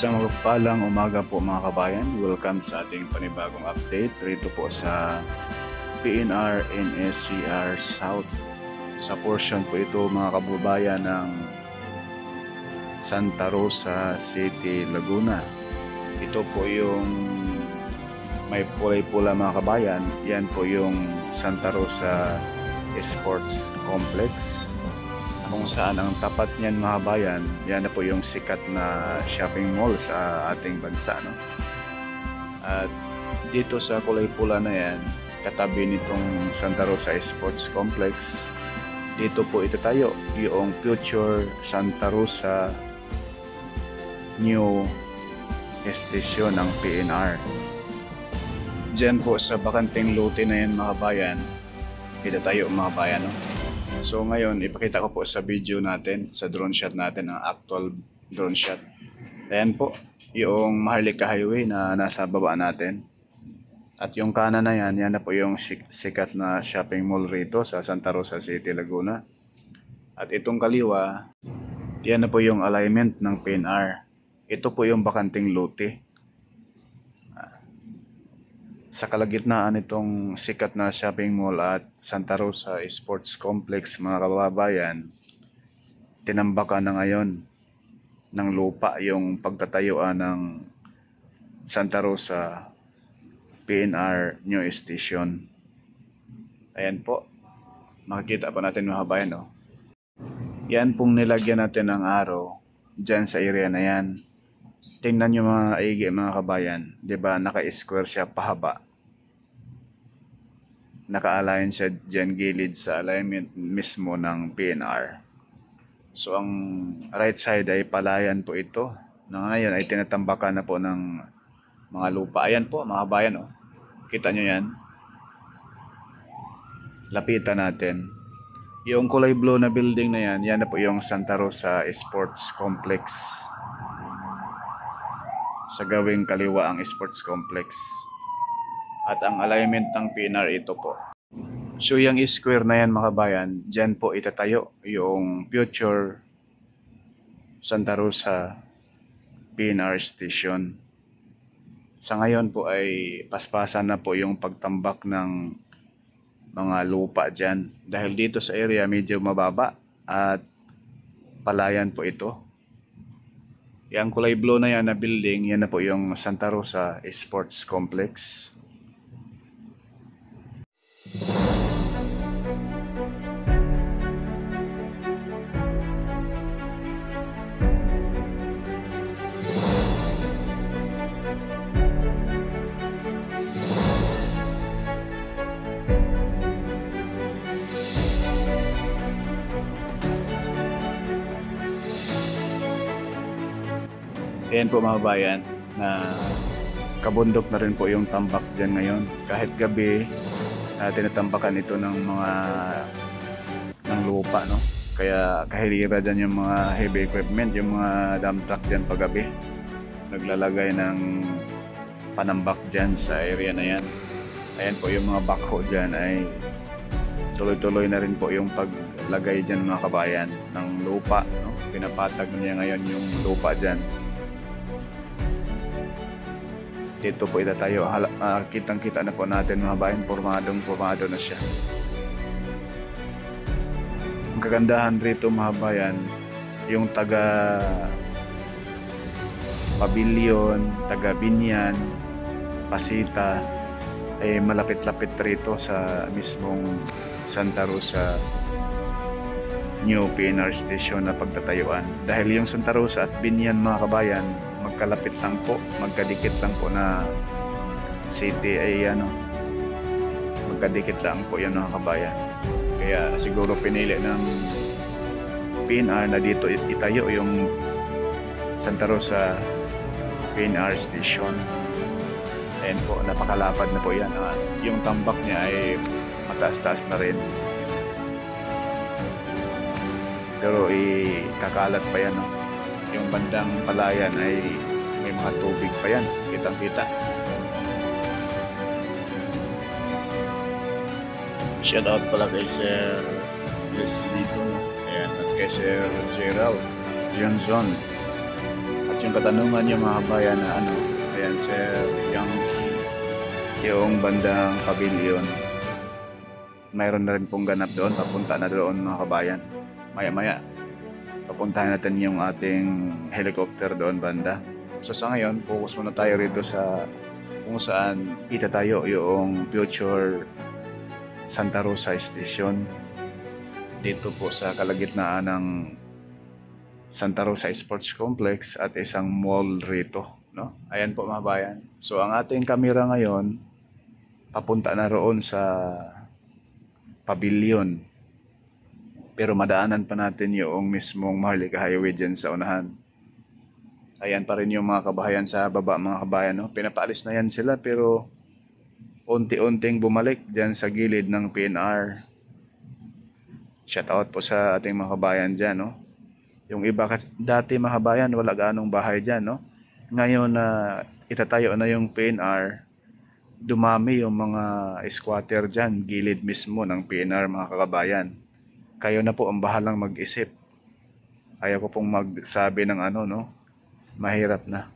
Isang mapagpalang umaga po mga kabayan. Welcome sa ating panibagong update rito po sa PNR NSCR South. Sa portion po ito mga kababayan ng Santa Rosa City, Laguna. Ito po yung may pulay-pula mga kabayan. Yan po yung Santa Rosa Sports Complex, kung saan ang tapat niyan mga bayan, yan na po yung sikat na shopping mall sa ating bansa, no? At dito sa kulay pula na yan, katabi nitong Santa Rosa Sports Complex, dito po itatayo yung future Santa Rosa new station ng PNR. Diyan po sa bakanting lote na yan mga bayan, itatayo mga bayan, no? So ngayon, ipakita ko po sa video natin, sa drone shot natin, ang actual drone shot. Ayan po, yung Maharlika Highway na nasa baba natin. At yung kanan na yan, yan na po yung sikat na shopping mall rito sa Santa Rosa City, Laguna. At itong kaliwa, yan na po yung alignment ng PNR. Ito po yung bakanting lote. Sa kalagitnaan itong sikat na shopping mall at Santa Rosa Sports Complex mga kababayan, tinambakan na ngayon ng lupa yung pagtatayuan ng Santa Rosa PNR New Station. Ayan po, makikita pa natin mga kababayan, no? Yan pong nilagyan natin ng araw dyan sa area na yan. Tingnan nyo mga aigi mga kabayan, di ba naka-square siya pahaba. Naka-align siya dyan gilid sa alignment mismo ng PNR. So ang right side ay palayan po ito. Na ngayon ay tinatambakan na po ng mga lupa. Ayan po mga kabayan, oh. Kita nyo yan. Lapitan natin. Yung kulay blue na building na yan, yan na po yung Santa Rosa Sports Complex. Sa gawing kaliwa ang sports complex. At ang alignment ng PNR ito po. So yung square na yan mga kabayan, dyan po itatayo yung future Santa Rosa PNR Station. Sa ngayon po ay paspasan na po yung pagtambak ng mga lupa dyan. Dahil dito sa area medyo mababa at palayan po ito. Yung kulay blue na yan na building, yan na po yung Santa Rosa Sports Complex. Ayan po mga bayan, na kabundok na rin po yung tambak dyan ngayon. Kahit gabi, tinatambakan ito ng lupa, no? Kaya kahirira dyan yung mga heavy equipment, yung mga dump truck dyan paggabi. Naglalagay ng panambak dyan sa area na yan. Ayan po yung mga backhoe dyan ay tuloy-tuloy na rin po yung paglagay dyan mga kabayan ng lupa, no? Pinapatag niya ngayon yung lupa dyan. Dito po itatayo. Kitang-kita na po natin mga bayan, formado na siya. Ang kagandahan rito mga bayan, yung taga Pavilion, taga Binyan, Pasita, ay malapit-lapit rito sa mismong Santa Rosa New PNR Station na pagtatayuan. Dahil yung Santa Rosa at Binyan mga kabayan, magkalapit lang po, magkadikit lang po na city ay magkadikit lang po yan mga kabayan. Kaya siguro pinili ng PNR na dito itayo yung Santa Rosa PNR Station. Ayan po, napakalapad na po yan. Yung tambak niya ay mataas-taas na rin. Pero kakalat pa yan, no? Yung bandang palayan ay may mga tubig pa yan, kitang-kita. Shout out pala kay Sir Leslie dito. Ayan, at kay Sir Gerald Johnson. At yung katanungan yung mga kabayan na ano, ayan sir, yung bandang pavilion. Mayroon na rin pong ganap doon, papunta na doon mga kabayan. Maya-maya, papuntahan natin yung ating helicopter doon banda. So sa ngayon, focus muna tayo rito sa kung saan itatayo yung future Santa Rosa Station. Dito po sa kalagitnaan ng Santa Rosa Sports Complex at isang mall rito. No? Ayan po mga bayan. So ang ating kamera ngayon, papunta na roon sa pavilion. Pero madaanan pa natin yung mismong Maharlika Highway dyan sa unahan. Ayan pa rin yung mga kabahayan sa baba mga kabayan. No? Pinapaalis na yan sila pero unti-unting bumalik dyan sa gilid ng PNR. Shout out po sa ating mga kabayan dyan. No? Yung iba kasi dati mga kabayan wala ganong bahay dyan. No? Ngayon na itatayo na yung PNR, dumami yung mga squatter dyan, gilid mismo ng PNR mga kakabayan. Kayo na po ang bahalang mag-isip. Ayaw ko pong magsabi ng ano, no? Mahirap na.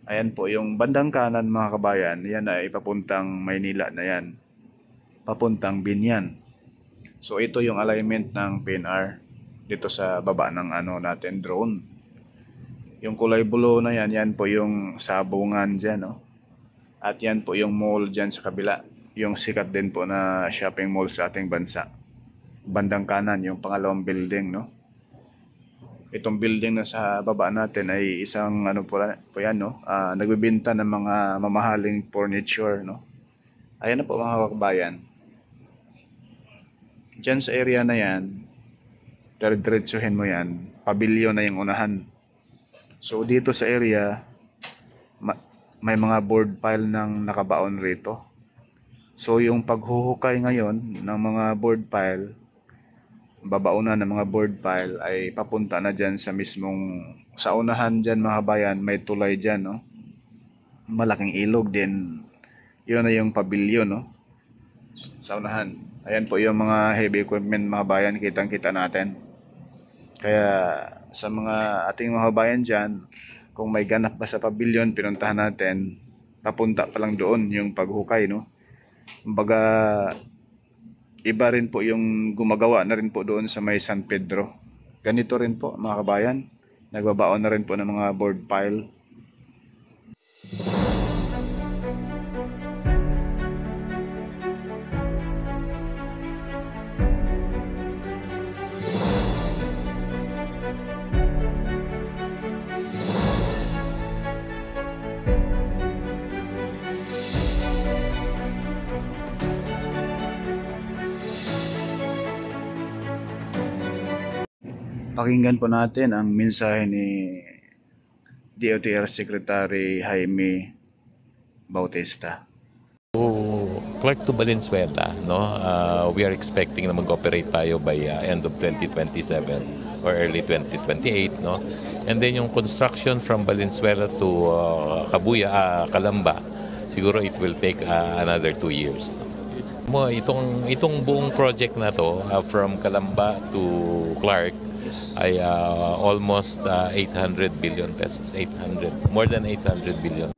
Ayan po, yung bandang kanan mga kabayan, yan ay papuntang Maynila na yan. Papuntang Binyan. So ito yung alignment ng PNR dito sa baba ng ano natin, drone. Yung kulay blue na yan, yan po yung sabungan dyan, no? At yan po yung mall dyan sa kabila. Yung sikat din po na shopping mall sa ating bansa. Bandang kanan, yung pangalawang building, no? Itong building na sa baba natin ay isang ano po yan, no? Nagbibenta ng mga mamahaling furniture, no? Ayan na po mga kabayan. Dyan sa area na yan, diretsuhin mo yan, pavilion na yung unahan. So dito sa area, may mga board pile nang nakabaon rito. So yung paghuhukay ngayon ng mga board pile, babaunan ng mga board pile ay papunta na dyan sa mismong, sa unahan dyan mga bayan, may tulay dyan, no? Malaking ilog din. Yun na yung pavilion, no? Sa unahan. Ayan po yung mga heavy equipment mga bayan, kitang-kita natin. Kaya sa mga ating mga bayan dyan, kung may ganap pa sa pavilion, pinuntahan natin, papunta pa lang doon yung paghukay, no? Kumbaga, iba rin po yung gumagawa na rin po doon sa may San Pedro. Ganito rin po mga kabayan, nagbabaon na rin po ng mga board pile. Pakinggan po natin ang mensahe ni DOTR Secretary Jaime Bautista. Clark to Valenzuela, no? We are expecting na mag-operate tayo by end of 2027 or early 2028, no? And then yung construction from Valenzuela to Calamba, siguro it will take another 2 years. Itong buong project na to from Calamba to Clark ay almost 800 billion pesos, more than 800 billion.